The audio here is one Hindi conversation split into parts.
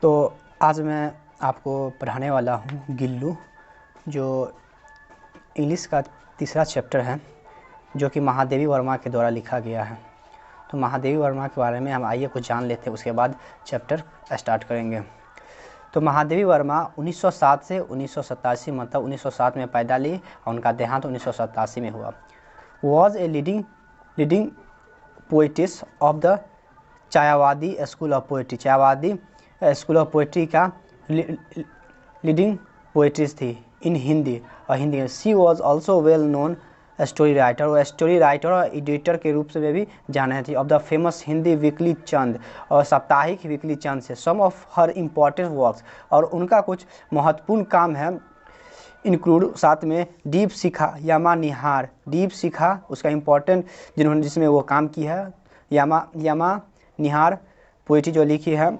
तो आज मैं आपको पढ़ाने वाला हूँ गिल्लू, जो इंग्लिश का तीसरा चैप्टर है, जो कि महादेवी वर्मा के द्वारा लिखा गया है। तो महादेवी वर्मा के बारे में हम आइए कुछ जान लेते हैं, उसके बाद चैप्टर स्टार्ट करेंगे। तो महादेवी वर्मा 1907 से 1987 मतलब 1907 में पैदा ली और उनका देहांत 1987 में हुआ। Was a leading poetess of the Chhayavadi school of poetry. Chhayavadi school of poetry का लीडिंग पोइट्रीज थी इन हिंदी और हिंदी में। She was also well known story writer. वो स्टोरी राइटर और एडिटर के रूप से भी जाने थी of the famous Hindi weekly Chand और साप्ताहिक वीकली चंद से। Some of her important works, और उनका कुछ महत्वपूर्ण काम है इंक्लूड साथ में दीप शिखा, यमा निहार। दीप शिखा उसका इम्पोर्टेंट जिसमें वो काम की है, यमा निहार पोइट्री जो लिखी है।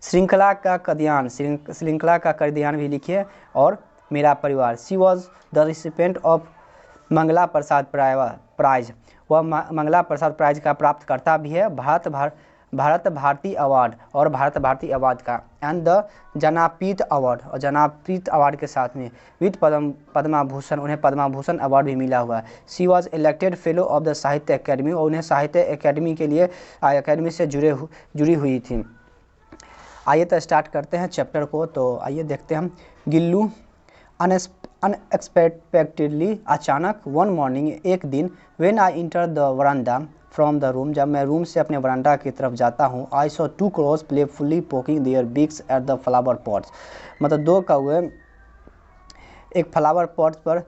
श्रृंखला का कद्यान भी लिखी है, और मेरा परिवार। She was the recipient of Mangla Prasad prize. वह मंगला प्रसाद प्राइज का प्राप्तकर्ता भी है, भारत भारती अवार्ड और भारत भारती अवार्ड का, एंड द जनापीठ अवार्ड, और जनापीठ अवार्ड के साथ में विद पद्मा भूषण, उन्हें पद्मा भूषण अवार्ड भी मिला हुआ है। She was elected fellow of the Sahitya academy, और उन्हें साहित्य अकेडमी के लिए अकेडमी से जुड़ी हुई थी। आइए तो स्टार्ट करते हैं चैप्टर को। तो आइए देखते हैं हम। गिल्लू अनएक्सपेक्टेडली, अचानक, वन मॉर्निंग, एक दिन, when I enter the veranda from the room, जब मैं रूम से अपने वरांडा की तरफ जाता हूँ, I saw two crows playfully poking their beaks at the flower pots. मतलब दो कौवे एक फ्लावर पॉट पर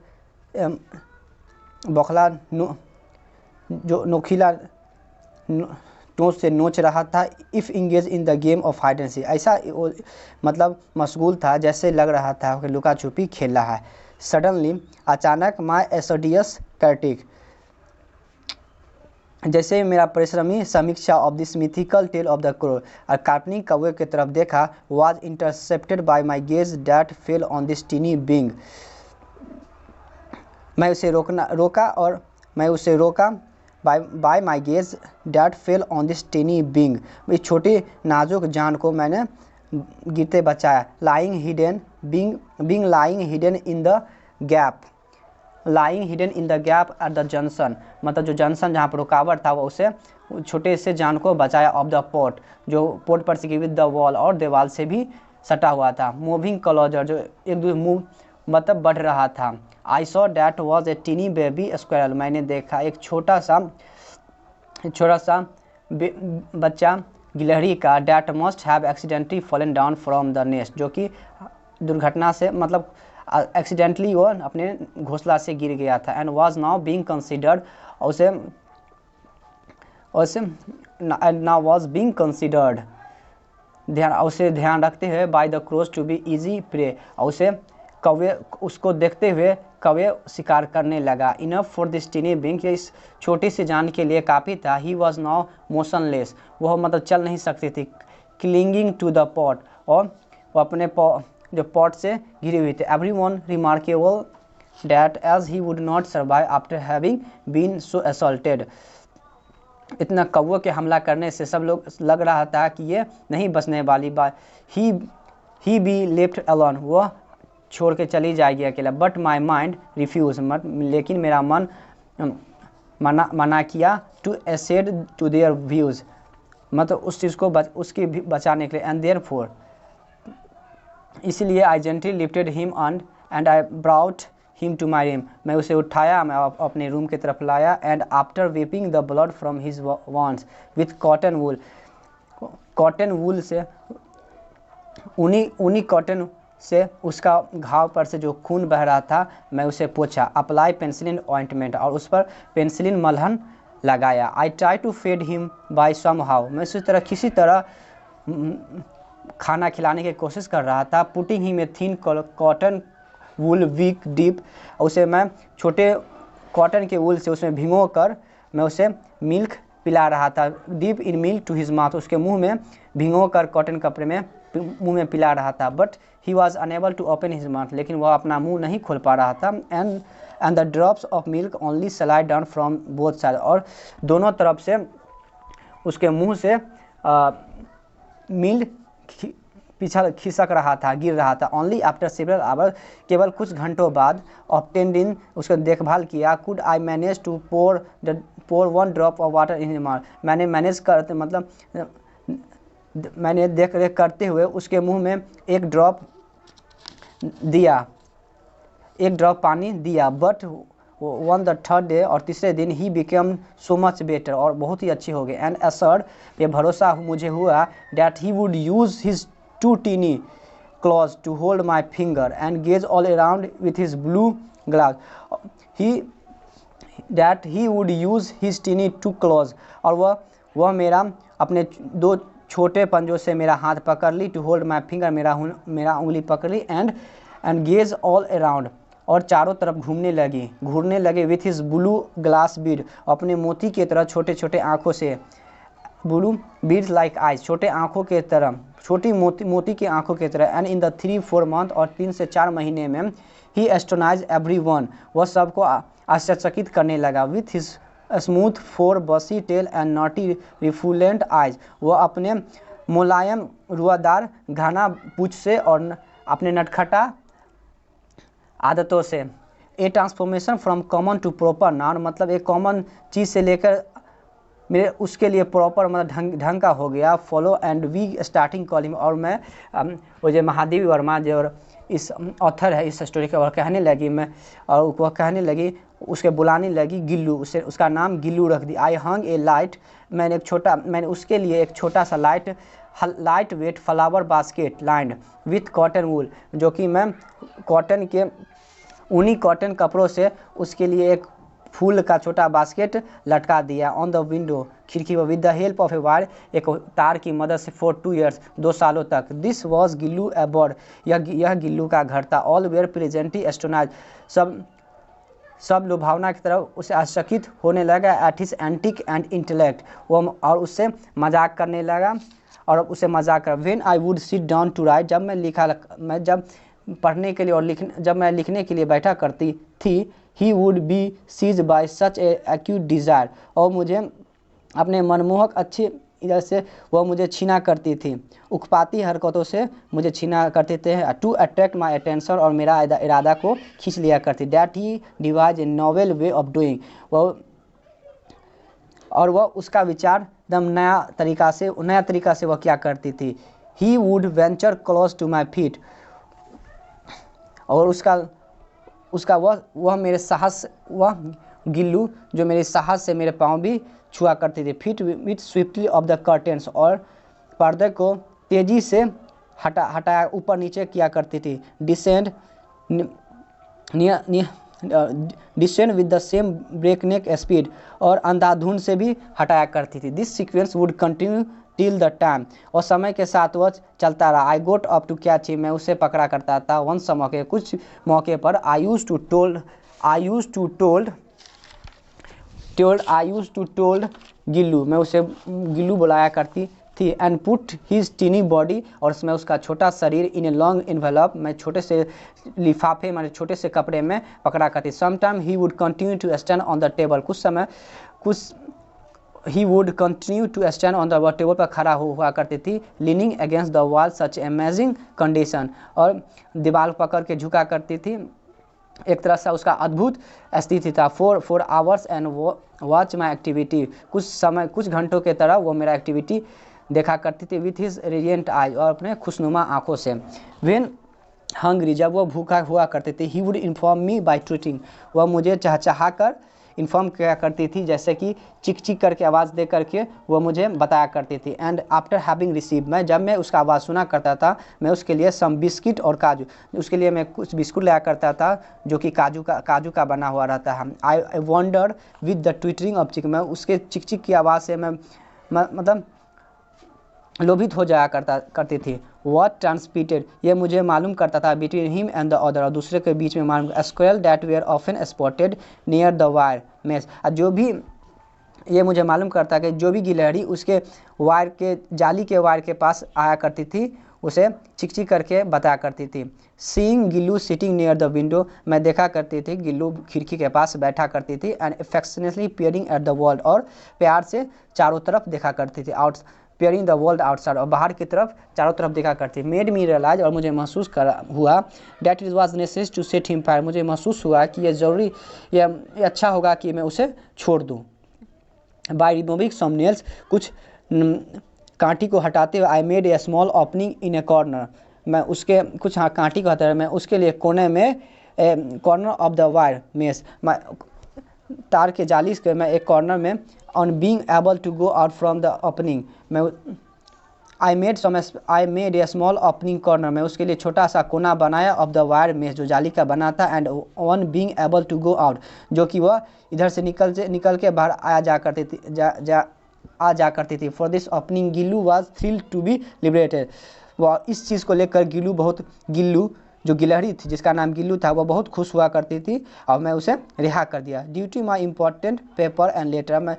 बौखला जो नोखीला टोंच से नोच रहा था। If engage in the game of hide and seek, ऐसा मतलब मशगूल था जैसे लग रहा था कि लुका छुपी खेल रहा है। सडनली, अचानक, माई एसोडियस कैटिक, जैसे मेरा परिश्रमी समीक्षा of this mythical tale of the crow, और काल्पनिक कौवे की तरफ देखा, was intercepted by my gaze that fell on this tiny being. मैं उसे रोका by my gaze that fell on this tiny being. इस छोटे नाजुक जान को मैंने गिरते बचाया। Lying hidden being lying hidden in the gap at the junction, मतलब जो जंक्शन जहाँ पर रुकावट था, वो उसे छोटे से जान को बचाया। ऑफ द पोर्ट, जो पोर्ट पर से विद द वॉल, और दीवार से भी सटा हुआ था। मूविंग क्लोजर, जो एक दूसरे मूव मतलब बढ़ रहा था। I saw that was a tiny baby squirrel, मैंने देखा एक छोटा सा बच्चा गिलहरी का। That must have accidentally fallen down from the nest, जो कि दुर्घटना से मतलब एक्सीडेंटली वो अपने घोंसला से गिर गया था। And was now being considered, उसे नाउ वॉज बींग कंसिडर्ड, उसे ध्यान रखते हुए, by the crows to be easy prey, और उसको देखते हुए कौवे शिकार करने लगा। Enough for this tiny being, इस छोटी सी जान के लिए काफ़ी था। ही वॉज नाउ मोशनलेस, वह मतलब चल नहीं सकती थी। क्लिंगिंग टू द पॉट, और वो अपने जो पॉट से घिरी हुई थी। Everyone remarkable that as he would not survive after having been so assaulted. इतना कौवे के हमला करने से सब लोग लग रहा था कि ये नहीं बचने वाली बात। ही बी लेफ्ट अलोन, वह छोड़ के चली जाएगी अकेला। बट माई माइंड रिफ्यूज, लेकिन मेरा मन मना किया। To accede to their views, मतलब उस चीज़ को उसकी भी बचाने के लिए। एंड देयर फोर, इसलिए I gently lifted him and I brought him to my room, मैं उसे उठाया, मैं अपने रूम की तरफ लाया। And after wiping the blood from his wounds with cotton wool से, ऊनी कॉटन से उसका घाव पर से जो खून बह रहा था, मैं उसे पोंछा। अप्लाई पेंसिलिन ऑइंटमेंट, और उस पर पेंसिलिन मलहम लगाया। I try to feed him by somehow, मैं किसी तरह खाना खिलाने की कोशिश कर रहा था। Putting him a thin cotton wool wick deep, उसे मैं छोटे कॉटन के वूल से उसमें भिगो कर मैं उसे मिल्क पिला रहा था। Deep in milk to his mouth, उसके मुंह में भिगो कर कॉटन कपड़े में मुंह में पिला रहा था। But he was unable to open his mouth, लेकिन वह अपना मुंह नहीं खोल पा रहा था। And the drops of milk only slide down from both side, और दोनों तरफ से उसके मुंह से मिल्क पिछड़ खिसक रहा था, गिर रहा था। ओनली आफ्टर सेवरल आवर, केवल कुछ घंटों बाद, ऑफ टेंडिंग, उसको देखभाल किया, could I manage to pour one drop of water in his mouth, मैंने मैनेज करते मतलब मैंने देख रेख करते हुए उसके मुंह में एक ड्रॉप पानी दिया। But one the third day, और तीसरे दिन, he became so much better, और बहुत ही अच्छे हो गए। एंड असर्ड, ये भरोसा मुझे हुआ, that he would use his two tiny claws to hold my finger and gaze all around with his blue glass. That he would use his teeny two claws, और वह मेरा अपने दो छोटे पंजों से मेरा हाथ पकड़ ली, टू होल्ड माई फिंगर, मेरा उंगली पकड़ ली, एंड गेज ऑल अराउंड, और चारों तरफ घूरने लगे, with his blue glass Beed, अपने मोती की तरह छोटे छोटे आँखों से, ब्लू बीड्स लाइक आइज, छोटे आँखों के तरह, छोटी मोती की आँखों की तरह। एंड इन द 3-4 मंथ, और 3 से 4 महीने में, ही एस्टोनाइज एवरी वन, वह सबको आश्चर्यचकित करने लगा, विथ हिज स्मूथ 4 बसी टेल एंड नॉटी रिफुलेंट आइज, वह अपने मुलायम रुआदार घना पूंछ से और अपने नटखटा आदतों से। A transformation from common to proper noun, मतलब एक कॉमन चीज़ से लेकर मेरे उसके लिए प्रॉपर मतलब ढंग का हो गया। Follow and we starting calling, और मैं वो जो महादेवी वर्मा जो इस ऑथर है इस स्टोरी का, वह कहने लगी वह कहने लगी, उसके बुलाने लगी गिल्लू, उसका नाम गिल्लू रख दी। आई हंग ए लाइट, मैंने उसके लिए एक छोटा सा light weight flower basket lined with cotton वूल, जो कि मैं ऊनी कॉटन कपड़ों से उसके लिए एक फूल का छोटा बास्केट लटका दिया। ऑन द विंडो, खिड़की पर, with the help of a wire, एक तार की मदद से, फॉर 2 years, 2 सालों तक। दिस वॉज गिल्लू अबॉर्ड, यह गिल्लू का घर था। ऑल वेयर प्रेजेंटली एस्टोनाइज, सब लुभावना की तरफ उसे आश्चर्यचकित होने लगा। At his antique and intellect, वो और उससे मजाक करने लगा, और उसे मजाक कर। When I would sit down to write, जब पढ़ने के लिए और जब मैं लिखने के लिए बैठा करती थी, he would be seize by such a acute desire, और मुझे अपने मनमोहक अच्छे इधर से वह मुझे छीना करती थी, उकपाती हरकतों से मुझे छीना करते थे, टू अट्रैक्ट माई अटेंशन, और मेरा इरादा को खींच लिया करती। That he devise a novel way of doing, वह उसका विचार एकदम नया तरीका से वह क्या करती थी। He would venture close to my feet, और वह मेरे साहस, वह गिल्लू जो मेरे साहस से मेरे पाँव भी छुआ करती थी। Feet with swiftly of the curtains, और पर्दे को तेज़ी से हटाया ऊपर नीचे किया करती थी। Descend with the same breakneck speed, और अंधाधुंध से भी हटाया करती थी। This sequence would continue till the time, और समय के साथ वह चलता रहा। I got up to catch him, मैं उसे पकड़ा करता था। वंस मौके, कुछ मौके पर, I use to told Gillu, मैं उसे गिल्लू बुलाया करती थी। And put his tiny body, और उसमें उसका छोटा शरीर, इन ए लॉन्ग एनवेलप, मैं छोटे से लिफाफे माने छोटे से कपड़े में पकड़ा करती। Sometime he would continue to stand on the table, he would continue to stand on the table पर खड़ा हुआ करती थी। Leaning against the wall, such amazing condition, और दीवार पकड़ के झुका करती थी, एक तरह से उसका अद्भुत स्थिति था। For hours and watch my activity, कुछ घंटों के तरह वो मेरा एक्टिविटी देखा करती थी। विथ हिज रेडिएंट आइज, और अपने खुशनुमा आँखों से। व्हेन हंग्री, जब वह भूखा हुआ करते थे। He would inform me by tweeting, वह मुझे चहचहा कर इन्फॉर्म किया करती थी, जैसे कि चिक चिक करके आवाज़ दे करके वह मुझे बताया करती थी। एंड आफ्टर हैविंग रिसीव, जब मैं उसका आवाज़ सुना करता था, मैं उसके लिए सम बिस्किट और काजू, उसके लिए मैं कुछ बिस्कुट लाया करता था जो कि काजू का बना हुआ रहता है। I wonder with the twittering of चिक, मैं उसके चिक चिक की आवाज़ से मैं मतलब लोभित हो जाया करती थी। वॉट ट्रांसपीटेड, ये मुझे मालूम करता था, between him and the other, और दूसरे के बीच में मालूम। Squirrel that were often spotted near the wire mesh, जो भी ये मुझे मालूम करता कि जो भी गिलहरी उसके जाली के वायर के पास आया करती थी, उसे चिक चिक करके बताया करती थी। Seeing Gillu sitting near the window, मैं देखा करती थी गिल्लू खिड़की के पास बैठा करती थी। And affectionately peering at the wall, और प्यार से चारों तरफ देखा करती थी। पेयरिंग द वर्ल्ड आउटसाइड, और बाहर की तरफ चारों तरफ देखा करती। मेड मी रियलाइज, और मुझे महसूस हुआ that it was necessary to set him fire, मुझे महसूस हुआ कि ये ज़रूरी, ये अच्छा होगा कि मैं उसे छोड़ दूँ। बाय रिमूविंग सम नेल्स, कुछ कांटी को हटाते हुए, आई made a small opening in A corner, मैं उसके कुछ कांटी को हटा, मैं उसके लिए कोने में corner of the wire mesh, तार के जाली के मैं एक कॉर्नर में, on being able to go out from the opening, मैं I made a small opening corner, मैं उसके लिए छोटा सा कोना बनाया, ऑफ द वायर मेस, जो जाली का बना था, and on being able to go out, जो कि वह इधर से निकल के बाहर आ जा करती थी। For this opening Gillu was thrilled to be liberated, वह इस चीज़ को लेकर गिल्लू जो गिलहरी थी जिसका नाम गिल्लू था, वह बहुत खुश हुआ करती थी, और मैं उसे रिहा कर दिया। Due to my important paper and letter, मैं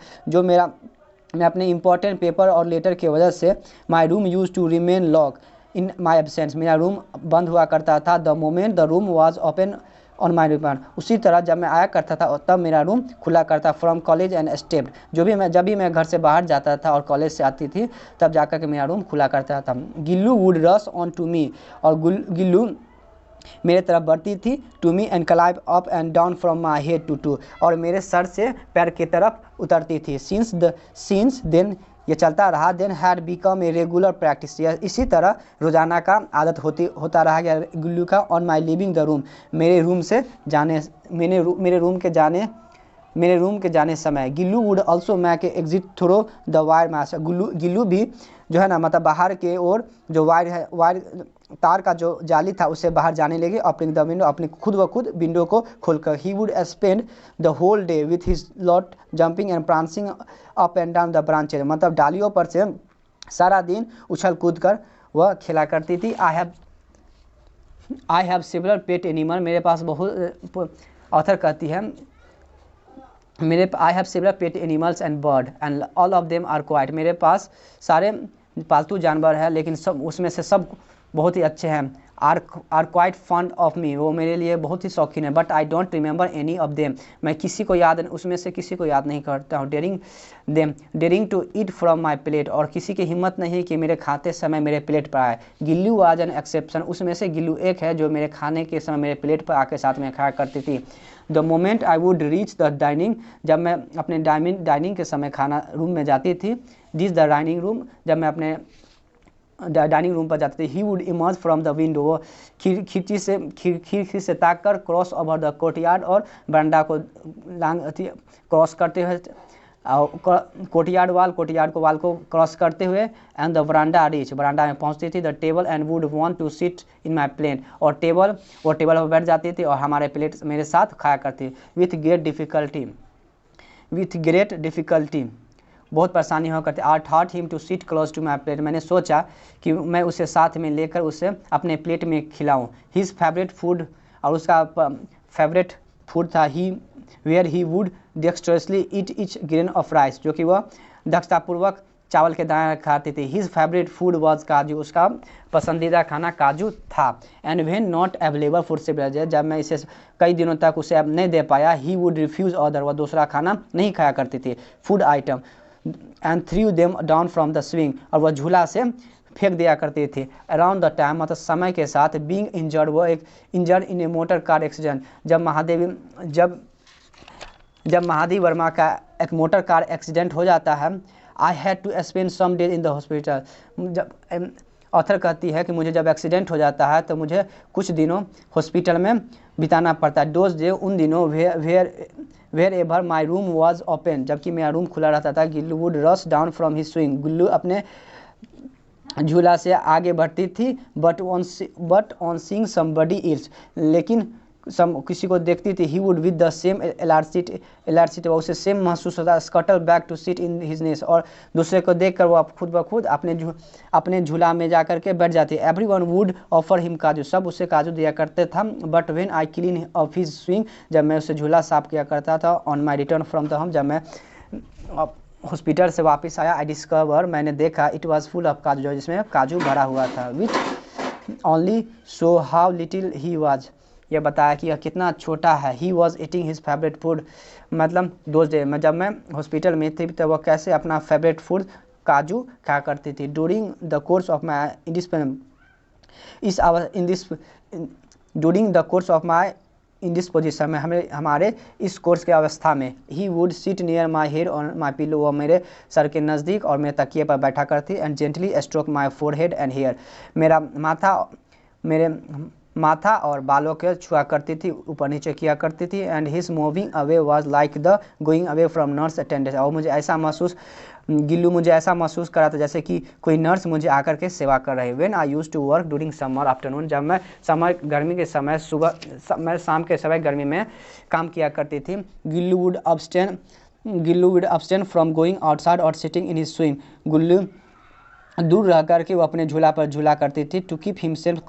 अपने इम्पॉर्टेंट पेपर और लेटर की वजह से, my room use to remain lock in my absence, मेरा रूम बंद हुआ करता था। The moment the room was open on my return, उसी तरह जब मैं आया करता था तब मेरा रूम खुला करता। फ्रॉम कॉलेज एंड स्टेप्ड, जब भी मैं घर से बाहर जाता था और कॉलेज से आती थी तब जाकर के मेरा रूम खुला करता था। Gillu would rush on to me, और गिल्लू मेरे तरफ बढ़ती थी, to me and climb up and down from my head to, और मेरे सर से पैर की तरफ उतरती थी। सिंस देन, ये चलता रहा। Then had become a regular practice, इसी तरह रोजाना का आदत होता रहा गया गिल्लू का। On my living the room, मेरे रूम के जाने समय, Gillu would also make exit through the wire master, Gillu भी जो है ना, मतलब बाहर के ओर जो वायर तार का जो जाली था उससे बाहर जाने लगे। ओपनिंग द विंडो, अपनी खुद व खुद विंडो को खोलकर। He would spend the whole day with his lot jumping and prancing up and down the branches, मतलब डालियों पर से सारा दिन उछल कूद कर वह खेला करती थी। I have several pet animal, मेरे पास बहुत, ऑथर कहती है I have several pet animals and bird and all of them are quite, मेरे पास सारे पालतू जानवर हैं लेकिन उसमें से सब बहुत ही अच्छे हैं। Are quite fond of me, वो मेरे लिए बहुत ही शौकीन है। But I don't remember any of them, मैं उसमें से किसी को याद नहीं करता हूँ। Daring to eat from my plate, और किसी की हिम्मत नहीं है कि मेरे खाते समय मेरे प्लेट पर आए। गिल्लू वाज एन एक्सेप्शन, उसमें से गिल्लू एक है जो मेरे खाने के समय मेरे प्लेट पर आके साथ में खाया करती थी। The moment I would reach the dining, जब मैं अपने डाइनिंग के समय खाना रूम में जाती थी, दिस द डाइनिंग रूम, जब मैं अपने डाइनिंग रूम पर जाते थे। He would emerge from the window, वो खिड़की से ताक कर क्रॉस ओवर द कोर्टयार्ड, और बरामदा को क्रॉस करते हुए, कोर्टयार्ड वाल को क्रॉस करते हुए, एंड द बरामदा में पहुंचती थी। The table and would want to sit in my plate, और टेबल पर बैठ जाती थी और हमारे प्लेट मेरे साथ खाया करती। विथ ग्रेट डिफ़िकल्टी, बहुत परेशानी हुआ करती। I thought him to sit close to my plate, मैंने सोचा कि मैं उसे साथ में लेकर उसे अपने प्लेट में खिलाऊं। हिज फेवरेट फूड, और उसका फेवरेट फूड था where he would dexterously eat each grain of rice, जो कि वह दक्षतापूर्वक चावल के दाने खाते थे। हिज फेवरेट फूड वाज काजू, उसका पसंदीदा खाना काजू था। And when not available food से, जब मैं इसे कई दिनों तक उसे अब नहीं दे पाया, ही वुड रिफ्यूज़ अदर, वह दूसरा खाना नहीं खाया करती थी food item. And through them down from the swing, और वह झूला से फेंक दिया करते थे। अराउंड द टाइम, मतलब समय के साथ, बीइंग इंजर्ड, वो एक injured in A motor car accident, जब महादेवी वर्मा का एक मोटर कार एक्सीडेंट हो जाता है। I had to spend some days in the hospital, जब ऑथर कहती है कि मुझे जब एक्सीडेंट हो जाता है तो मुझे कुछ दिनों हॉस्पिटल में बिताना पड़ता है। दोज डे, उन दिनों, wherever my room was open, जबकि मेरा रूम खुला रहता था। Gillu would rush down from his swing, Gillu अपने झूला से आगे बढ़ती थी। But on seeing somebody else, लेकिन किसी को देखती थी। He would with the same alacrity, उसे सेम महसूस होता। Scuttle back to sit in his nest, और दूसरे को देखकर वो खुद ब खुद अपने झूला में जाकर के बैठ जाती। Every one would offer him काजू, सब उसे काजू दिया करते था। But when I clean of his swing, जब मैं उसे झूला साफ किया करता था। On my return from the home, जब मैं हॉस्पिटल से वापस आया, आई डिस्कवर, मैंने देखा, इट वॉज फुल ऑफ काजू, जिसमें काजू भरा हुआ था। Which only show how little he was, यह बताया कि यह कितना छोटा है। He was eating his favourite food, मतलब दोज डे, जब मैं हॉस्पिटल में थी तो वह कैसे अपना फेवरेट फूड काजू खाया करती थी। During the course of my during the course of my in this position में हमारे इस कोर्स के अवस्था में he would sit near my head और माई पिलो, वो मेरे सर के नज़दीक और मेरे तकिए पर बैठा करती। And gently stroke my forehead and hair, मेरे माथा और बालों के छुआ करती थी, ऊपर नीचे किया करती थी। And his moving away was like the going away from nurse attendance, और गिल्लू मुझे ऐसा महसूस करा था जैसे कि कोई नर्स मुझे आकर के सेवा कर रही है। When I used to work during summer afternoon, जब मैं गर्मी के समय मैं शाम के समय गर्मी में काम किया करती थी। Gillu would abstain from going outside और sitting in his swing, Gillu दूर रह करके वो अपने झूला पर झूला करती थी। To keep himself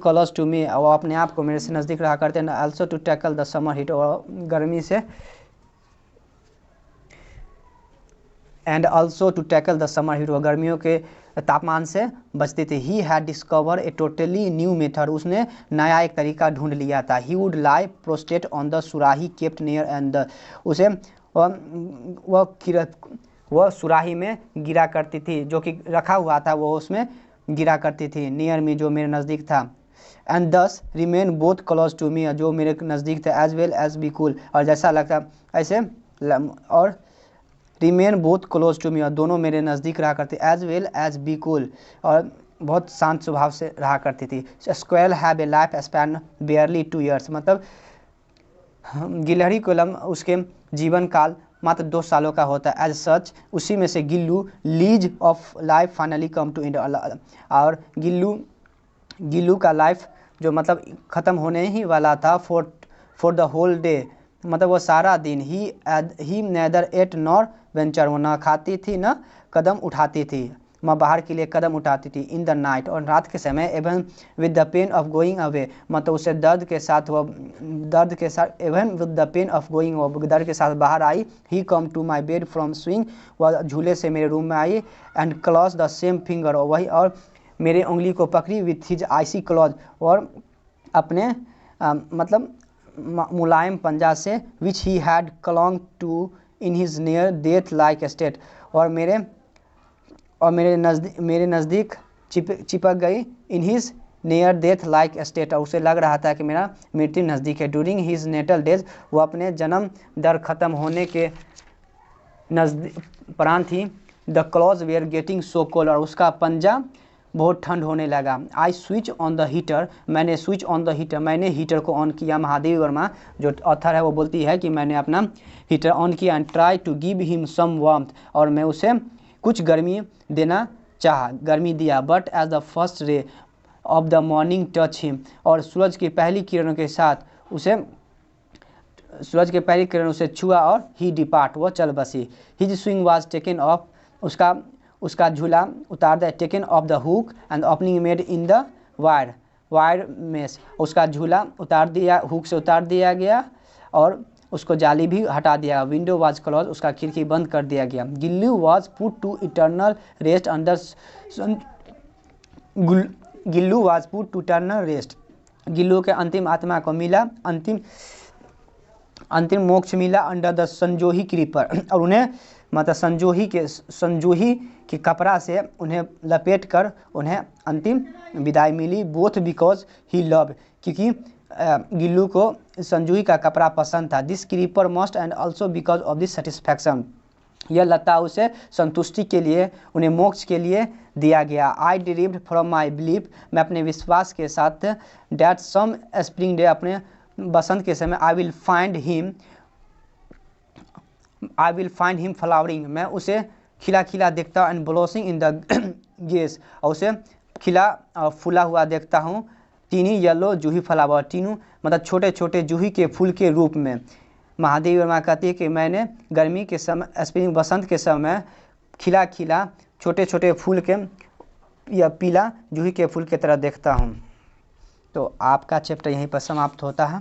close to me, वो अपने आप को मेरे से नज़दीक रहा करते हैं। Also to tackle the summer heat, और गर्मी से वो गर्मियों के तापमान से बचती थी। He had discover a totally new method, उसने नया एक तरीका ढूंढ लिया था। He would lie prostate on the सुराही केप्ट नियर एंड उसे वह सुराही में गिरा करती थी, जो कि रखा हुआ था, वो उसमें गिरा करती थी। नियर मी, जो मेरे नज़दीक था। And thus remain both close to me, जो मेरे नज़दीक था। As well as be cool, और जैसा लगता ऐसे, और remain both close to me, और दोनों मेरे नज़दीक रहा करती। As well as be cool, और बहुत शांत स्वभाव से रहा करती थी। Squirrel have a life span barely 2 years, मतलब गिलहरी को उसके जीवन काल मात्र 2 सालों का होता है। एज सच, उसी में से Gillu lease of life finally come to end, और गिल्लू का लाइफ जो मतलब ख़त्म होने ही वाला था। फॉर द होल डे, मतलब वो सारा दिन। ही नेदर एट नॉर वेंचर, वो ना खाती थी न कदम उठाती थी, मैं बाहर के लिए कदम उठाती थी। इन द नाइट, और रात के समय। Even with the pain of going away, मतलब उसे दर्द के साथ even with the pain of going, वो दर्द के साथ बाहर आई। He come to my bed from swing, वह झूले से मेरे रूम में आई। And claws the same finger, वही और मेरे उंगली को पकड़ी। विथ हिज आइसी क्लॉज, और अपने मतलब मुलायम पंजा से। Which he had clung to in his near death like state, और मेरे नज़दीक चिपक गई। In his near death like state, और उसे लग रहा था कि मेरा मृत्यु नज़दीक है। ड्यूरिंग हिज नेटल डेज, वो अपने जन्म दर ख़त्म होने के प्रांत ही। The claws were getting so cold, और उसका पंजा बहुत ठंड होने लगा। I switch on the heater, मैंने हीटर को ऑन किया। महादेवी वर्मा जो ऑथर है वो बोलती है कि मैंने अपना हीटर ऑन किया। And try to give him some warmth, और मैं उसे कुछ गर्मी देना चाहा, गर्मी दिया। But as the first ray of the morning touch him, और सूरज की पहली किरणों के साथ उसे छुआ, और ही डिपार्ट, वो चल बसी। His swing was taken of, उसका झूला उतार दिया। Taken of the hook and opening made in the wire mess, उसका झूला उतार दिया, हुक से उतार दिया गया, और उसको जाली भी हटा दिया। विंडो वाज क्लोज, उसका खिड़की बंद कर दिया गया। Gillu was put to eternal rest under Gillu के अंतिम आत्मा को मिला अंतिम मोक्ष मिला अंडर द संजोही क्रीपर, और उन्हें मतलब संजोही के कपड़ा से उन्हें लपेट कर उन्हें अंतिम विदाई मिली। बोथ बिकॉज ही लव, क्योंकि गिल्लू को संजोही का कपड़ा पसंद था। This creeper must and also because of this satisfaction, यह लता उसे संतुष्टि के लिए, उन्हें मोक्ष के लिए दिया गया। आई डिरीव्ड फ्रॉम माई बिलीफ, मैं अपने विश्वास के साथ। डैट सम स्प्रिंग डे, अपने बसंत के समय। I will find him flowering, मैं उसे खिला खिला देखता। एंड ब्लोसिंग इन द गेस, और उसे खिला फूला हुआ देखता हूँ। टीनी येलो जूही फ्लावर, तीनों मतलब छोटे छोटे जूही के फूल के रूप में। महादेवी वर्मा कहती है कि मैंने गर्मी के समय, स्प्रिंग बसंत के समय खिला खिला छोटे छोटे फूल के या पीला जूही के फूल की तरह देखता हूँ। तो आपका चैप्टर यहीं पर समाप्त होता है।